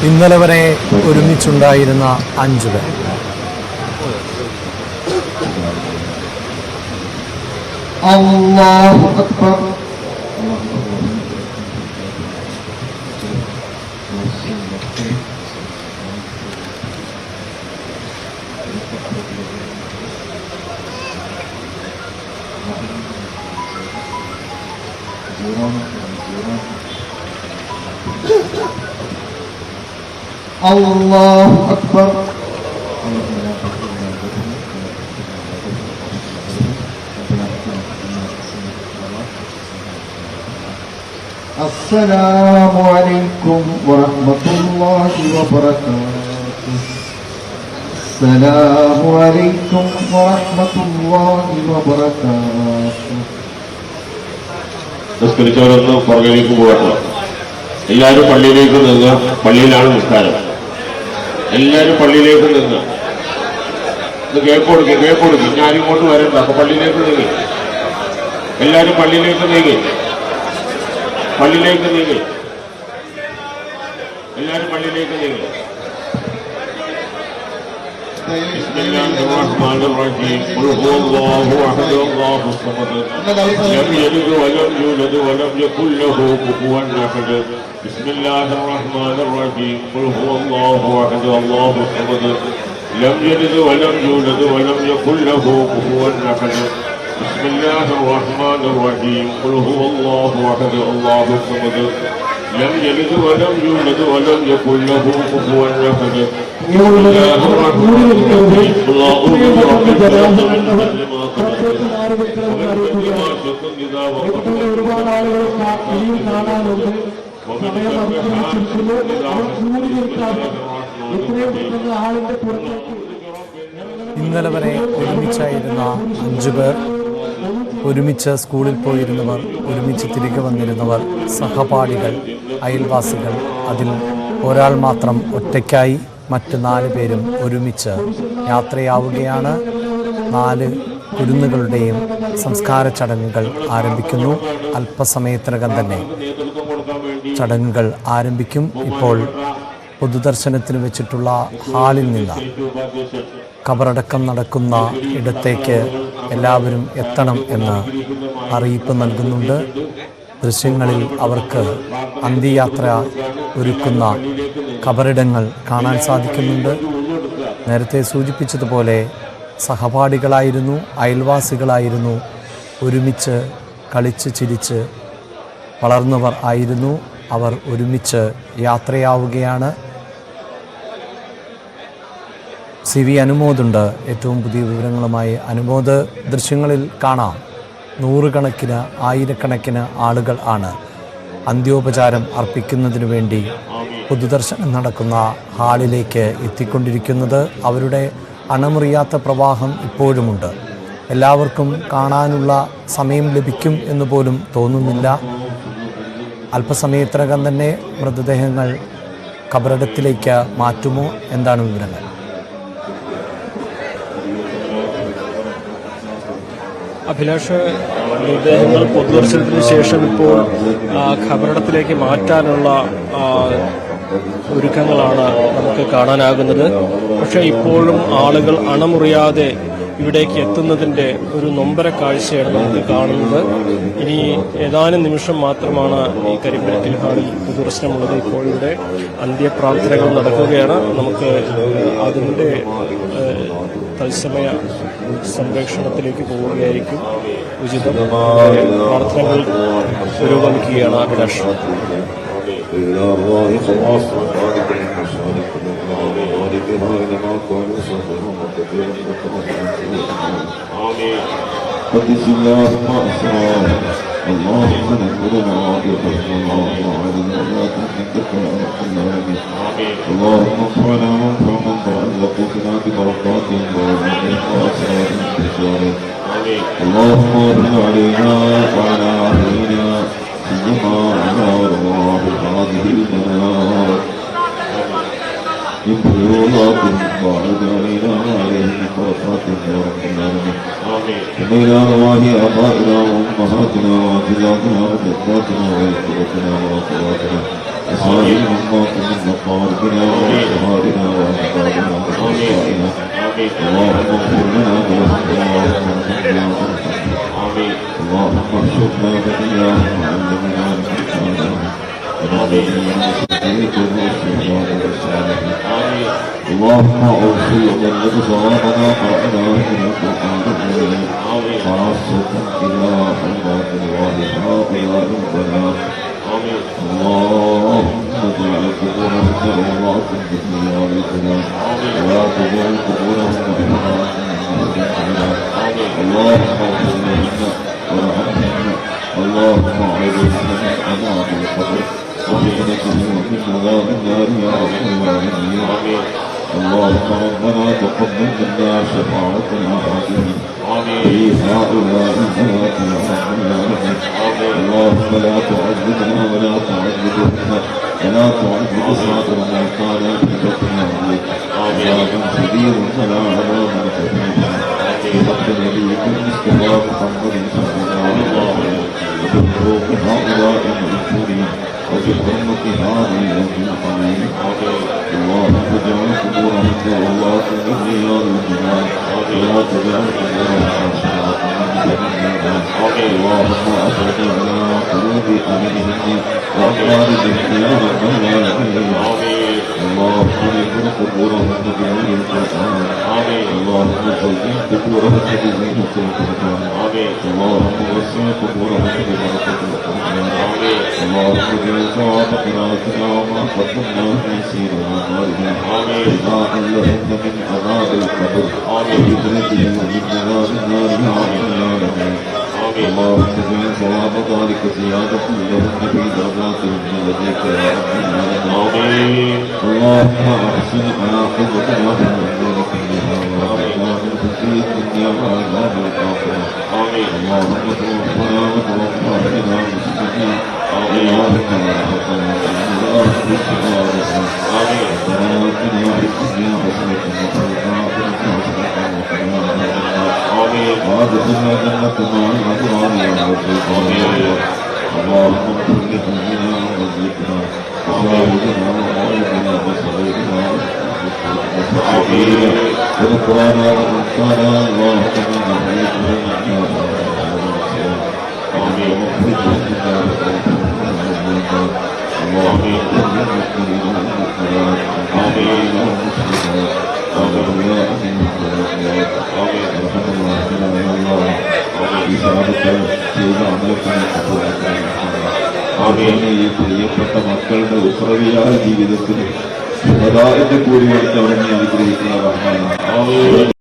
ഇന്നലെ വരെ ഒരുമിച്ചുണ്ടായിരുന്ന 5 പേർ. അല്ലാഹു അക്ബർ. അല്ലാഹു അക്ബർ. അസ്സലാമു അലൈക്കും വറഹ്മത്തുള്ളാഹി വബറകാതുഹു. അസ്സലാമു അലൈക്കും വറഹ്മത്തുള്ളാഹി വബറകാതുഹു. നിസ്കരിച്ചവരൊന്ന് പുറകിലേക്ക് പോകട്ടെ. എല്ലാവരും പള്ളിയിലേക്ക് നിന്ന്. പള്ളിയിലാണ് നിസ്കാരം. എല്ലാവരും പള്ളിയിലേക്ക് നിന്ന്. ഇത് കേക്ക് കൊടുക്കും. ഞാൻ ഇങ്ങോട്ട് വരണ്ട. അപ്പൊ പള്ളിയിലേക്ക് നീങ്ങി. എല്ലാവരും പള്ളിയിലേക്ക് നീങ്ങി. എല്ലാവരും പള്ളിയിലേക്ക് നീങ്ങി. بسم الله الرحمن الرحيم قل هو الله احد الله الصمد لم يلد ولم يولد ولم يكن له كفوا احد بسم الله الرحمن الرحيم قل هو الله احد الله الصمد لم يلد ولم يولد ولم يكن له كفوا احد بسم الله الرحمن الرحيم قل هو الله احد الله الصمد لم يلد ولم يولد ولم يكن له كفوا احد ഒരുപാട് ആളുകൾ ഇനിയും കാണാനുണ്ട്. എത്രയും പെട്ടെന്ന് ആളിന്റെ പുറത്തേക്ക്. ഇന്നലെ വരെ ഒരുമിച്ചായിരുന്ന 5 പേർ, ഒരുമിച്ച് സ്കൂളിൽ പോയിരുന്നവർ, ഒരുമിച്ച് തിരികെ വന്നിരുന്നവർ, സഹപാഠികൾ, അയൽവാസികൾ, അതിൽ ഒരാൾ മാത്രം ഒറ്റയ്ക്കായി. മറ്റ് 4 പേരും ഒരുമിച്ച് യാത്രയാവുകയാണ്. 4 കുരുന്നുകളുടെയും സംസ്കാര ചടങ്ങുകൾ ആരംഭിക്കുന്നു. അല്പസമയത്തിനകം തന്നെ ചടങ്ങുകൾ ആരംഭിക്കും. ഇപ്പോൾ പൊതുദർശനത്തിന് വെച്ചിട്ടുള്ള ഹാളിൽ നിന്ന് ഖബറടക്കം നടക്കുന്ന ഇടത്തേക്ക് എല്ലാവരും എത്തണം എന്ന് അറിയിപ്പ് നൽകുന്നുണ്ട്. ദൃശ്യങ്ങളിൽ അവർക്ക് അന്ത്യയാത്ര ഒരുക്കുന്ന ഖബറിടങ്ങൾ കാണാൻ സാധിക്കുന്നുണ്ട്. നേരത്തെ സൂചിപ്പിച്ചതുപോലെ സഹപാഠികളായിരുന്നു, അയൽവാസികളായിരുന്നു, ഒരുമിച്ച് കളിച്ച് ചിരിച്ച് വളർന്നവർ ആയിരുന്നു. അവർ ഒരുമിച്ച് യാത്രയാവുകയാണ്. CV അനുമോദുണ്ട് ഏറ്റവും പുതിയ വിവരങ്ങളുമായി. അനുമോദ്, ദൃശ്യങ്ങളിൽ കാണാം നൂറുകണക്കിന് ആയിരക്കണക്കിന് ആളുകൾ ആണ് അന്ത്യോപചാരം അർപ്പിക്കുന്നതിനു വേണ്ടി പൊതുദർശനം നടക്കുന്ന ഹാളിലേക്ക് എത്തിക്കൊണ്ടിരിക്കുന്നത്. അവരുടെ അണമുറിയാത്ത പ്രവാഹം ഇപ്പോഴുമുണ്ട്. എല്ലാവർക്കും കാണാനുള്ള സമയം ലഭിക്കും എന്ന് പോലും തോന്നുന്നില്ല. അല്പസമയത്തിനകം തന്നെ മൃതദേഹങ്ങൾ ഖബറിടത്തിലേക്ക് മാറ്റുമോ? എന്താണ് വിവരങ്ങൾ? അഭിലാഷ്, മൃതദേഹങ്ങൾ പൊതുദർശനത്തിന് ശേഷം ഇപ്പോൾ ഖബറിടത്തിലേക്ക് മാറ്റാനുള്ള ഒരുക്കങ്ങളാണ് നമുക്ക് കാണാനാകുന്നത്. പക്ഷേ ഇപ്പോഴും ആളുകൾ അണമുറിയാതെ ഇവിടേക്ക് എത്തുന്നതിൻ്റെ ഒരു നൊമ്പര കാഴ്ചയാണ് നമുക്ക് കാണുന്നത്. ഇനി ഏതാനും നിമിഷം മാത്രമാണ് ഈ കരിമ്പുരത്തിൽ ഹാളിൽ പൊതുദർശനമുള്ളത്. ഇപ്പോൾ ഇവിടെ അന്ത്യപ്രാർത്ഥനകൾ നടക്കുകയാണ്. നമുക്ക് അതിൻ്റെ തത്സമയ സംരക്ഷണത്തിലേക്ക് പോവുകയായിരിക്കും ഉചിതം. പ്രാർത്ഥനകൾ പുരോഗമിക്കുകയാണ് അഭിലാഷ്. قدس اللهم أسرارنا اللهم نذكرنا وحفظنا وعلمنا لا تحدث وأنقلنا به اللهم انفعنا وانفع من تعلق بنا ببركاتهم وعلمنا وأسرارهم بإسرارهم اللهم اغفر علينا وعلى أهلنا سيما على أرواح هذه المنار يبلغكم وعد علينا وعليهم بركات يا رب العالمين ثم إلى أرواح آبائنا وأمهاتنا وأجدادنا وجداتنا وإخوتنا وأخواتنا أسائلهم باطن مقاربنا وأشهارنا وأحبابنا وأصدقائنا اللهم اغفر لنا اللهم ارحمنا اللهم ارشدنا وإياهم وعلمنا وانفعنا ونعلمنا وسعيك والشهداء والصالحين اللهم اوصي وبلغ صوابنا قرأنا في القرآن الكريم خاصة إلى حضرات الوالدات يا ربنا اللهم اجعل قبورهم كروضات بزيارتنا ولا تجعل قبورهم محرمات من اللهم اغفر لنا وارحمنا اللهم اعذنا من عذاب القبر وفتنته ومن عذاب النار يا رب العالمين اللهم ربنا تقبل منا شفاعة الأحاديث في هؤلاء الحياة يا رب العالمين اللهم لا تعذبنا ولا تعذبهم ولا تعذب سائر موتانا في بطن أهلك عذاب شديد فلا عذاب خفيف بحق نبيك المصطفى محمد صلى الله عليه وسلم وبحروف هؤلاء المذكورين وبحرمة هذه الأمين اللهم اجعل قبورهم كروضات من رياض الجنان ولا تجعل قبورهم اللهم أفرج على قلوب أهلهم وأقاربهم يا رب العالمين اللهم اجعل قبورهم بنور القرآن اللهم زين قبورهم بزينة القرآن اللهم وسع قبورهم ببركة القرآن اللهم اجعل ثواب قراءتنا وما قدمنا في سيرنا ومالنا جزاء لهم من عذاب القبر وفتنتهم ومن عذاب النار يا رب العالمين اللهم اجعل ثواب ذلك زيادة لهم في درجاتهم لديك يا رب العالمين اللهم احسن عاقبتنا في الامور كلها ورحمنا من خزي الدنيا وعذاب الاخره اللهم توفنا وتوفى بنا مسلمين اللهم ارحمنا اللهم بالشهاده ربنا اتنا في الدنيا حسنه وفي الاخره حسنه وقنا وادخلنا جنة مع الأبرار يا رب العالمين اللهم اغفر لأهلنا ومزيدنا وشاهدنا وغائبنا وصغيرنا وصغيرنا ونقرانا وانصانا اللهم اغفر لنا اللهم اخرجنا منا اللهم اغفر للمسلمين والمسلمات آمين والمسلمات والأولياء منهم والأولياء ارحم الله يا الله بسببك ചെയ്ത അമലത്തിന് ആമീൻ ഈ പ്രിയപ്പെട്ട മക്കളുടെ ഉസ്രവിയായ ജീവിതത്തിൽ സദാ എന്റെ കൂടി എടുത്ത് അവരെ അനുഗ്രഹിക്കുന്ന റഹ്മാൻ